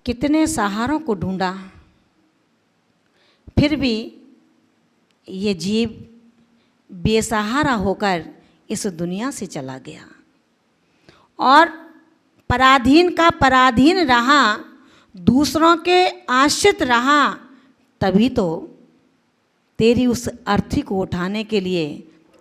कितने सहारों को ढूंढा, फिर भी ये जीव बेसहारा होकर इस दुनिया से चला गया और पराधीन का पराधीन रहा, दूसरों के आश्रित रहा, तभी तो तेरी उस अर्थी को उठाने के लिए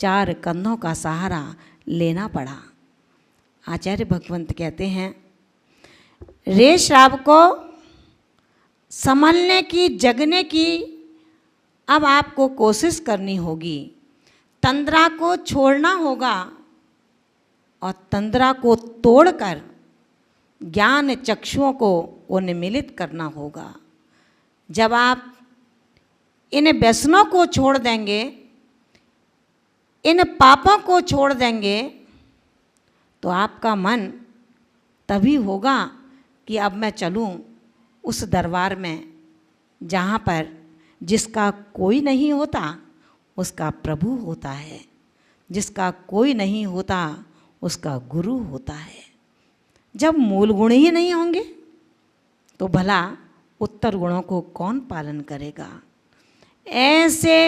4 कंधों का सहारा लेना पड़ा। आचार्य भगवंत कहते हैं, रे श्राव को संभलने की, जगने की अब आपको कोशिश करनी होगी। तंद्रा को छोड़ना होगा और तंद्रा को तोड़कर ज्ञान चक्षुओं को उन्मिलित करना होगा। जब आप इन व्यसनों को छोड़ देंगे, इन पापों को छोड़ देंगे, तो आपका मन तभी होगा कि अब मैं चलूं उस दरबार में जहाँ पर जिसका कोई नहीं होता उसका प्रभु होता है, जिसका कोई नहीं होता उसका गुरु होता है। जब मूल गुण ही नहीं होंगे तो भला उत्तर गुणों को कौन पालन करेगा। ऐसे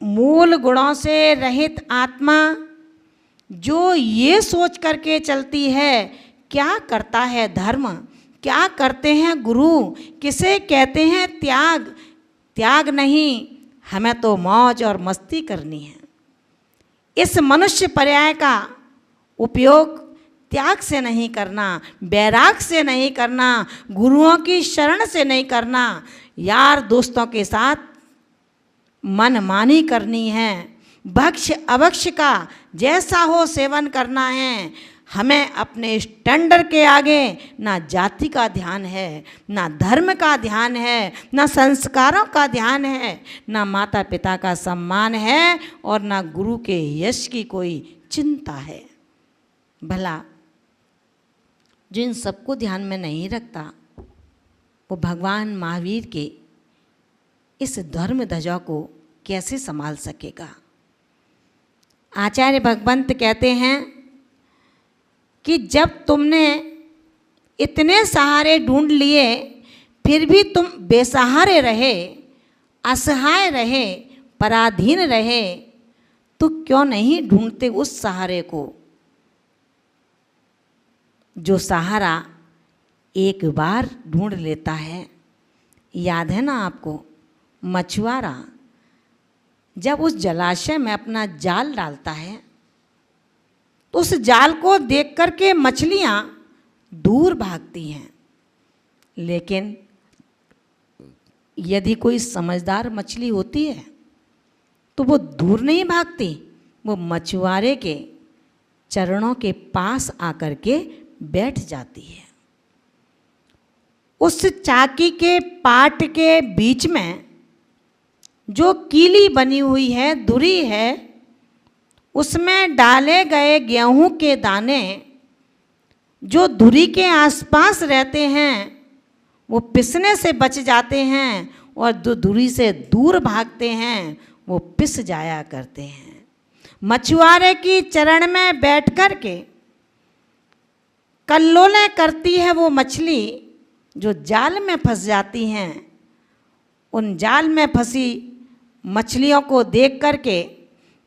मूल गुणों से रहित आत्मा जो ये सोच करके चलती है, क्या करता है धर्म, क्या करते हैं गुरु, किसे कहते हैं त्याग, त्याग नहीं, हमें तो मौज और मस्ती करनी है। इस मनुष्य पर्याय का उपयोग त्याग से नहीं करना, बैराग से नहीं करना, गुरुओं की शरण से नहीं करना, यार दोस्तों के साथ मनमानी करनी है, भक्ष अभक्ष का जैसा हो सेवन करना है। हमें अपने स्टैंडर्ड के आगे ना जाति का ध्यान है, ना धर्म का ध्यान है, ना संस्कारों का ध्यान है, ना माता पिता का सम्मान है और ना गुरु के यश की कोई चिंता है। भला जो इन सबको ध्यान में नहीं रखता वो भगवान महावीर के इस धर्म ध्वजा को कैसे संभाल सकेगा। आचार्य भगवंत कहते हैं कि जब तुमने इतने सहारे ढूंढ लिए फिर भी तुम बेसहारे रहे, असहाय रहे, पराधीन रहे, तो क्यों नहीं ढूंढते उस सहारे को जो सहारा एक बार ढूंढ लेता है। याद है ना आपको, मछुआरा जब उस जलाशय में अपना जाल डालता है तो उस जाल को देख कर के मछलियाँ दूर भागती हैं, लेकिन यदि कोई समझदार मछली होती है तो वो दूर नहीं भागती, वो मछुआरे के चरणों के पास आकर के बैठ जाती है। उस चाकी के पाट के बीच में जो कीली बनी हुई है, धुरी है, उसमें डाले गए गेहूं के दाने जो धुरी के आसपास रहते हैं वो पिसने से बच जाते हैं और जो धुरी से दूर भागते हैं वो पिस जाया करते हैं। मछुआरे की चरण में बैठ कर के कल्लोलें करती है वो मछली जो जाल में फंस जाती हैं। उन जाल में फंसी मछलियों को देख कर के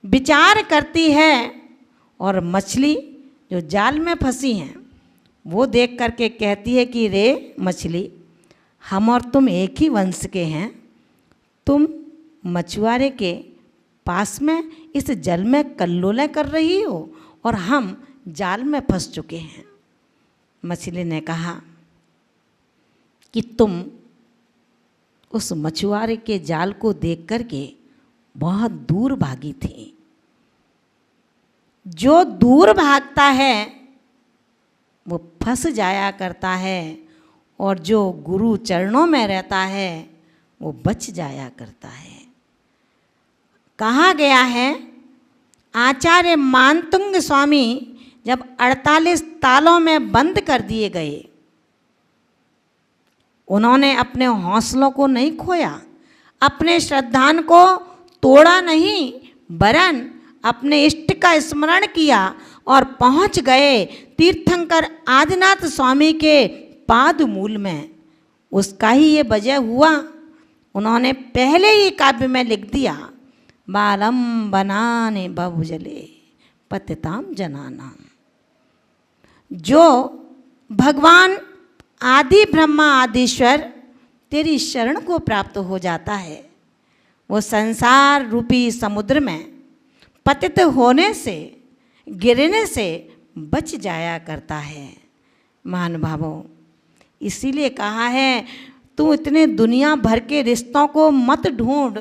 विचार करती है और मछली जो जाल में फंसी हैं वो देख कर के कहती है कि रे मछली, हम और तुम एक ही वंश के हैं, तुम मछुआरे के पास में इस जल में कल्लोलें कर रही हो और हम जाल में फंस चुके हैं। मछली ने कहा कि तुम उस मछुआरे के जाल को देख कर के बहुत दूर भागी थी। जो दूर भागता है वो फंस जाया करता है और जो गुरु चरणों में रहता है वो बच जाया करता है। कहा गया है, आचार्य मानतुंग स्वामी जब 48 तालों में बंद कर दिए गए, उन्होंने अपने हौसलों को नहीं खोया, अपने श्रद्धान को तोड़ा नहीं, वरन अपने इष्ट का स्मरण किया और पहुंच गए तीर्थंकर आदिनाथ स्वामी के पाद मूल में उसका ही ये वजह हुआ। उन्होंने पहले ही काव्य में लिख दिया, बालम बनाने बहुजले पतिताम जनानाम। जो भगवान आदि ब्रह्मा आदिश्वर तेरी शरण को प्राप्त हो जाता है, वो संसार रूपी समुद्र में पतित होने से, गिरने से बच जाया करता है। महानुभावों, इसीलिए कहा है तू इतने दुनिया भर के रिश्तों को मत ढूंढ,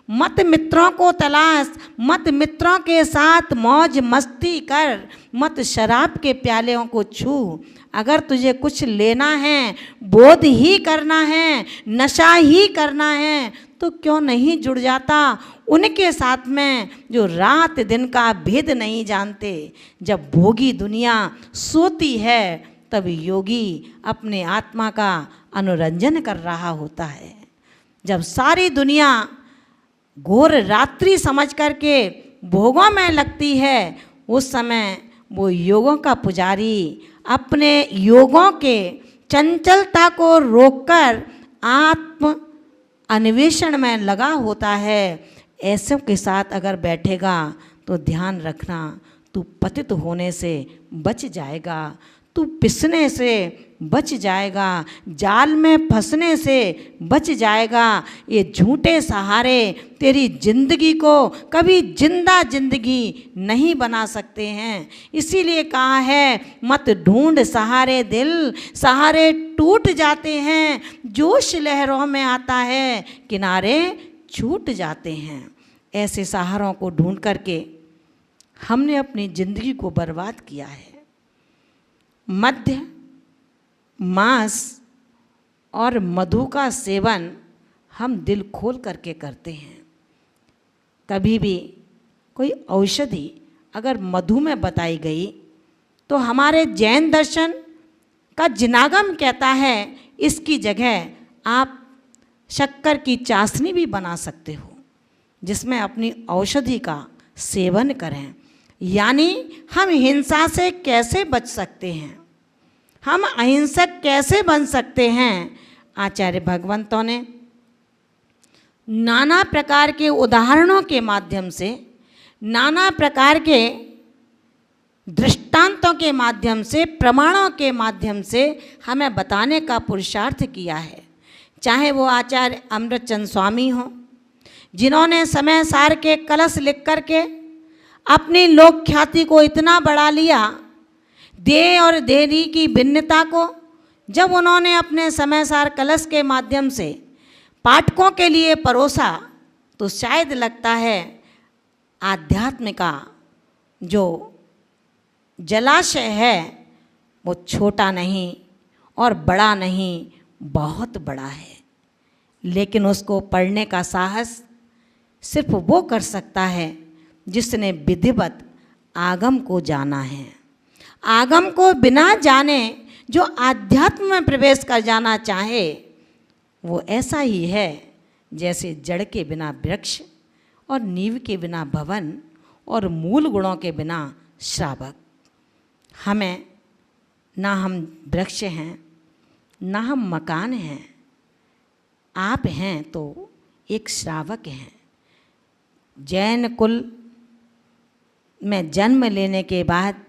मत मित्रों को तलाश, मत मित्रों के साथ मौज मस्ती कर, मत शराब के प्यालों को छू। अगर तुझे कुछ लेना है, बोध ही करना है, नशा ही करना है, तो क्यों नहीं जुड़ जाता उनके साथ में जो रात दिन का भेद नहीं जानते। जब भोगी दुनिया सोती है तब योगी अपने आत्मा का अनुरंजन कर रहा होता है। जब सारी दुनिया घोर रात्रि समझ करके भोगों में लगती है, उस समय वो योगों का पुजारी अपने योगों के चंचलता को रोककर आत्म अन्वेषण में लगा होता है। ऐसों के साथ अगर बैठेगा तो ध्यान रखना, तू पतित होने से बच जाएगा, तू पिसने से बच जाएगा, जाल में फंसने से बच जाएगा। ये झूठे सहारे तेरी जिंदगी को कभी जिंदा जिंदगी नहीं बना सकते हैं। इसीलिए कहा है मत ढूंढ सहारे दिल, सहारे टूट जाते हैं, जोश लहरों में आता है, किनारे छूट जाते हैं। ऐसे सहारों को ढूंढ करके हमने अपनी जिंदगी को बर्बाद किया है। मद्य, मांस और मधु का सेवन हम दिल खोल करके करते हैं। कभी भी कोई औषधि अगर मधु में बताई गई तो हमारे जैन दर्शन का जिनागम कहता है इसकी जगह आप शक्कर की चाशनी भी बना सकते हो, जिसमें अपनी औषधि का सेवन करें। यानी हम हिंसा से कैसे बच सकते हैं, हम अहिंसक कैसे बन सकते हैं। आचार्य भगवंतों ने नाना प्रकार के उदाहरणों के माध्यम से, नाना प्रकार के दृष्टांतों के माध्यम से, प्रमाणों के माध्यम से हमें बताने का पुरुषार्थ किया है। चाहे वो आचार्य अमृतचंद स्वामी हों, जिन्होंने समय सार के कलश लिख करके अपनी लोक ख्याति को इतना बढ़ा लिया, दे और देरी की भिन्नता को जब उन्होंने अपने समय सार कलश के माध्यम से पाठकों के लिए परोसा, तो शायद लगता है आध्यात्म का जो जलाशय है वो छोटा नहीं और बड़ा नहीं, बहुत बड़ा है। लेकिन उसको पढ़ने का साहस सिर्फ वो कर सकता है जिसने विधिवत आगम को जाना है। आगम को बिना जाने जो आध्यात्म में प्रवेश कर जाना चाहे, वो ऐसा ही है जैसे जड़ के बिना वृक्ष और नींव के बिना भवन और मूल गुणों के बिना श्रावक। हमें ना हम वृक्ष हैं, ना हम मकान हैं, आप हैं तो एक श्रावक हैं। जैन कुल में जन्म लेने के बाद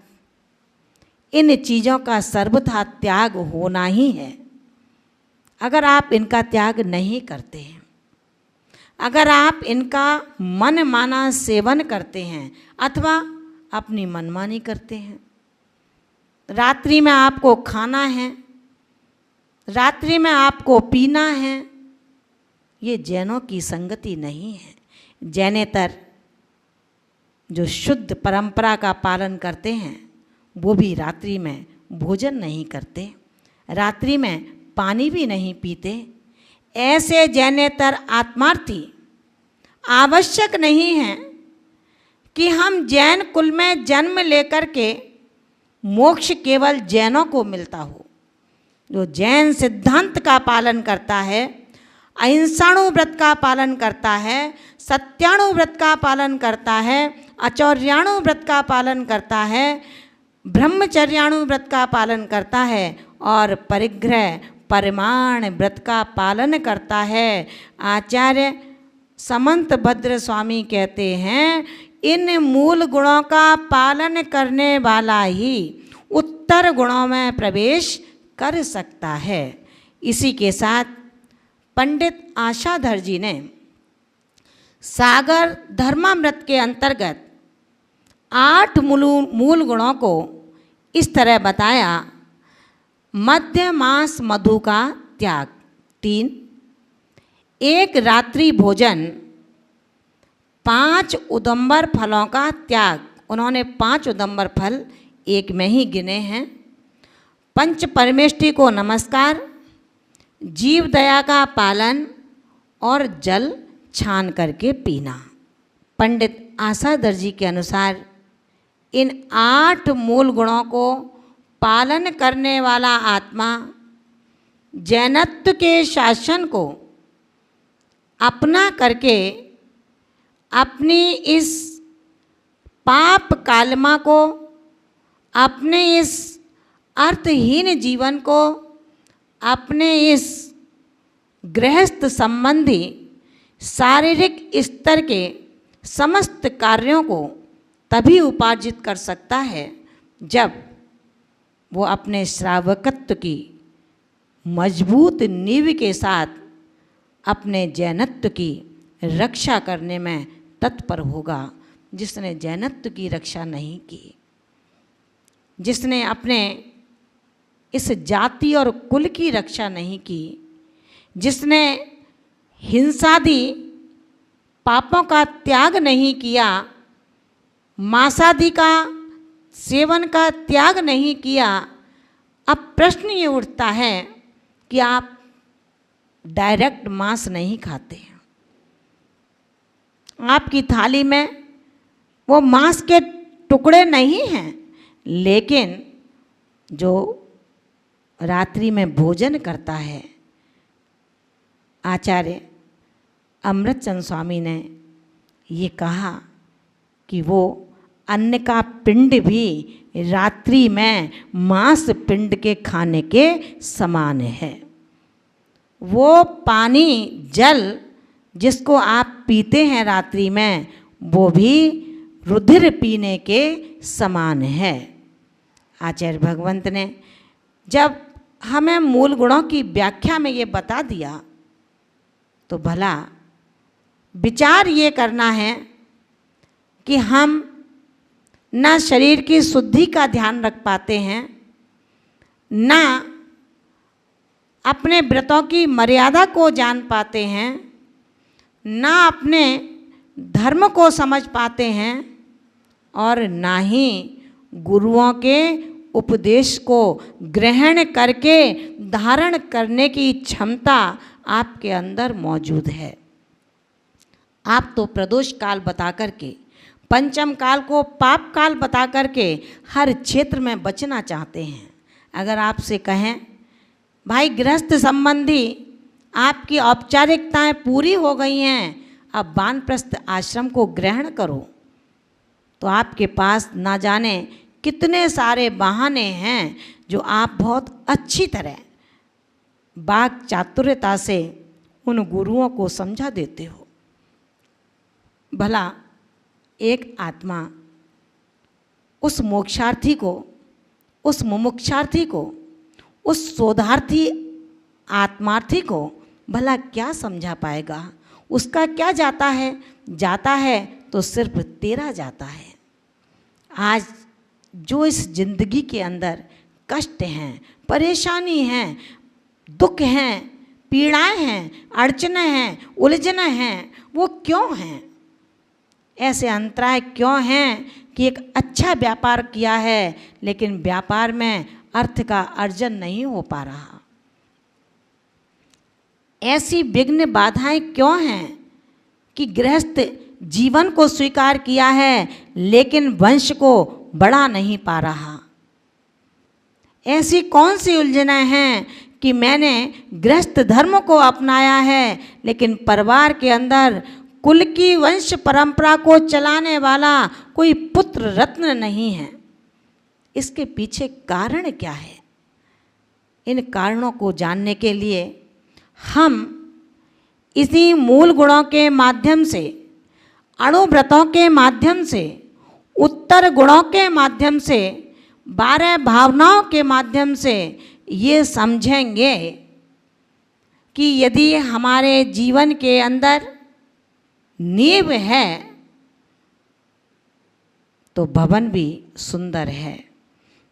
इन चीज़ों का सर्वथा त्याग होना ही है। अगर आप इनका त्याग नहीं करते हैं, अगर आप इनका मन माना सेवन करते हैं अथवा अपनी मनमानी करते हैं, रात्रि में आपको खाना है, रात्रि में आपको पीना है, ये जैनों की संगति नहीं है। जैनेतर जो शुद्ध परंपरा का पालन करते हैं वो भी रात्रि में भोजन नहीं करते, रात्रि में पानी भी नहीं पीते। ऐसे जैनेतर आत्मार्थी आवश्यक नहीं है कि हम जैन कुल में जन्म लेकर के मोक्ष केवल जैनों को मिलता हो। जो जैन सिद्धांत का पालन करता है, अहिंसाणु व्रत का पालन करता है, सत्याणु व्रत का पालन करता है, अचौर्याणु व्रत का पालन करता है, ब्रह्मचर्याणु व्रत का पालन करता है और परिग्रह परिमाण व्रत का पालन करता है। आचार्य समंत भद्र स्वामी कहते हैं, इन मूल गुणों का पालन करने वाला ही उत्तर गुणों में प्रवेश कर सकता है। इसी के साथ पंडित आशाधर जी ने सागर धर्मामृत के अंतर्गत 8 मूल गुणों को इस तरह बताया। मध्य मास मधु का त्याग 3, एक रात्रि भोजन, 5 उदंबर फलों का त्याग, उन्होंने 5 उदंबर फल एक में ही गिने हैं। पंच परमेष्टि को नमस्कार, जीव दया का पालन और जल छान करके पीना। पंडित आशाधर जी के अनुसार इन 8 मूल गुणों को पालन करने वाला आत्मा जैनत्व के शासन को अपना करके अपनी इस पाप कालमा को, अपने इस अर्थहीन जीवन को, अपने इस गृहस्थ संबंधी शारीरिक स्तर के समस्त कार्यों को तभी उपार्जित कर सकता है जब वो अपने श्रावकत्व की मजबूत नींव के साथ अपने जैनत्व की रक्षा करने में तत्पर होगा। जिसने जैनत्व की रक्षा नहीं की, जिसने अपने इस जाति और कुल की रक्षा नहीं की, जिसने हिंसादि पापों का त्याग नहीं किया, मांसादि का सेवन का त्याग नहीं किया, अब प्रश्न ये उठता है कि आप डायरेक्ट मांस नहीं खाते, आपकी थाली में वो मांस के टुकड़े नहीं हैं, लेकिन जो रात्रि में भोजन करता है, आचार्य अमृतचंद स्वामी ने ये कहा कि वो अन्न का पिंड भी रात्रि में मांस पिंड के खाने के समान है। वो पानी जल जिसको आप पीते हैं रात्रि में, वो भी रुधिर पीने के समान है। आचार्य भगवंत ने जब हमें मूल गुणों की व्याख्या में ये बता दिया, तो भला विचार ये करना है कि हम ना शरीर की शुद्धि का ध्यान रख पाते हैं, ना अपने व्रतों की मर्यादा को जान पाते हैं, ना अपने धर्म को समझ पाते हैं, और ना ही गुरुओं के उपदेश को ग्रहण करके धारण करने की क्षमता आपके अंदर मौजूद है। आप तो प्रदोष काल बता करके, पंचम काल को पाप काल बता करके हर क्षेत्र में बचना चाहते हैं। अगर आपसे कहें भाई गृहस्थ संबंधी आपकी औपचारिकताएं पूरी हो गई हैं, अब वानप्रस्थ आश्रम को ग्रहण करो, तो आपके पास ना जाने कितने सारे बहाने हैं जो आप बहुत अच्छी तरह वाक् चातुर्यता से उन गुरुओं को समझा देते हो। भला एक आत्मा उस मोक्षार्थी को, उस मुमुक्षार्थी को, उस शोधार्थी आत्मार्थी को भला क्या समझा पाएगा? उसका क्या जाता है? जाता है तो सिर्फ तेरा जाता है। आज जो इस जिंदगी के अंदर कष्ट हैं, परेशानी हैं, दुख हैं, पीड़ाएं हैं, अड़चनें हैं, उलझनें हैं, वो क्यों हैं? ऐसे अंतराय क्यों हैं कि एक अच्छा व्यापार किया है लेकिन व्यापार में अर्थ का अर्जन नहीं हो पा रहा? ऐसी विघ्न बाधाएं क्यों हैं कि गृहस्थ जीवन को स्वीकार किया है लेकिन वंश को बढ़ा नहीं पा रहा? ऐसी कौन सी उलझनें हैं कि मैंने गृहस्थ धर्म को अपनाया है लेकिन परिवार के अंदर कुल की वंश परंपरा को चलाने वाला कोई पुत्र रत्न नहीं है? इसके पीछे कारण क्या है? इन कारणों को जानने के लिए हम इसी मूल गुणों के माध्यम से, अणुव्रतों के माध्यम से, उत्तर गुणों के माध्यम से, 12 भावनाओं के माध्यम से ये समझेंगे कि यदि हमारे जीवन के अंदर नींव है तो भवन भी सुंदर है।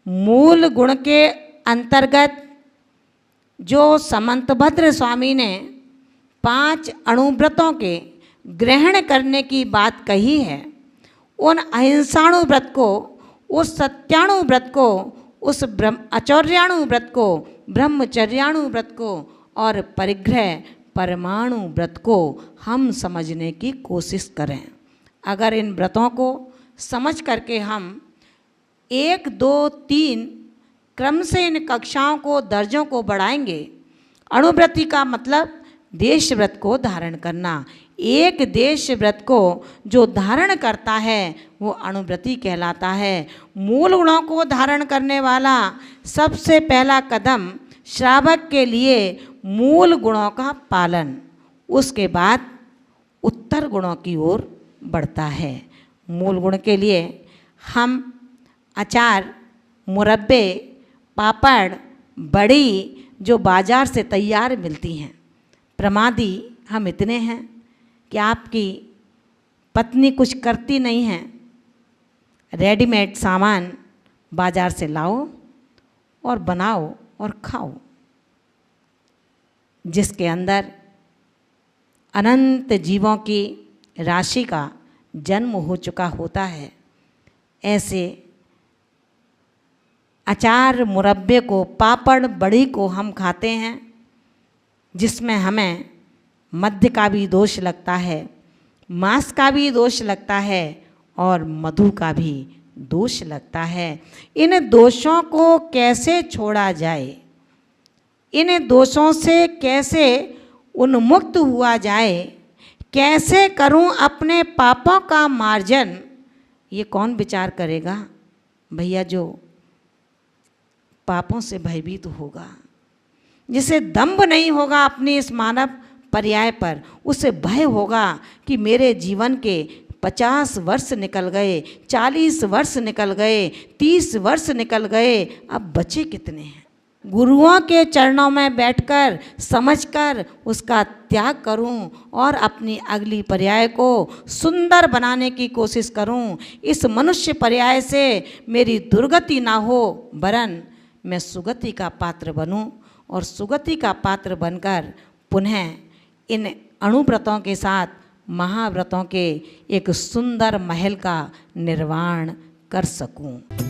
मूल गुण के अंतर्गत जो समंतभद्र स्वामी ने 5 अणुव्रतों के ग्रहण करने की बात कही है, उन अहिंसाणुव्रत को, उस सत्याणुव्रत को, उस आचर्याणुव्रत को, ब्रह्मचर्याणुव्रत को और परिग्रह परमाणु व्रत को हम समझने की कोशिश करें। अगर इन व्रतों को समझ करके हम 1, 2, 3 क्रम से इन कक्षाओं को, दर्जों को बढ़ाएंगे। अणुव्रति का मतलब देश व्रत को धारण करना। एक देश व्रत को जो धारण करता है वो अणुव्रति कहलाता है। मूल गुणों को धारण करने वाला सबसे पहला कदम श्रावक के लिए मूल गुणों का पालन, उसके बाद उत्तर गुणों की ओर बढ़ता है। मूल गुण के लिए हम अचार, मुरब्बे, पापड़, बड़ी जो बाज़ार से तैयार मिलती हैं, प्रमादी हम इतने हैं कि आपकी पत्नी कुछ करती नहीं है, रेडीमेड सामान बाज़ार से लाओ और बनाओ और खाओ, जिसके अंदर अनंत जीवों की राशि का जन्म हो चुका होता है। ऐसे अचार, मुरब्बे को, पापड़, बड़ी को हम खाते हैं, जिसमें हमें मद्य का भी दोष लगता है, मांस का भी दोष लगता है और मधु का भी दोष लगता है। इन दोषों को कैसे छोड़ा जाए, इन दोषों से कैसे उन्मुक्त हुआ जाए, कैसे करूं अपने पापों का मार्जन, ये कौन विचार करेगा भैया? जो पापों से भयभीत होगा, जिसे दंभ नहीं होगा अपनी इस मानव पर्याय पर, उसे भय होगा कि मेरे जीवन के 50 वर्ष निकल गए, 40 वर्ष निकल गए, 30 वर्ष निकल गए, अब बचे कितने हैं। गुरुओं के चरणों में बैठकर समझकर उसका त्याग करूं और अपनी अगली पर्याय को सुंदर बनाने की कोशिश करूं। इस मनुष्य पर्याय से मेरी दुर्गति ना हो, वरन मैं सुगति का पात्र बनूं और सुगति का पात्र बनकर पुनः इन अणुव्रतों के साथ महाव्रतों के एक सुंदर महल का निर्माण कर सकूं।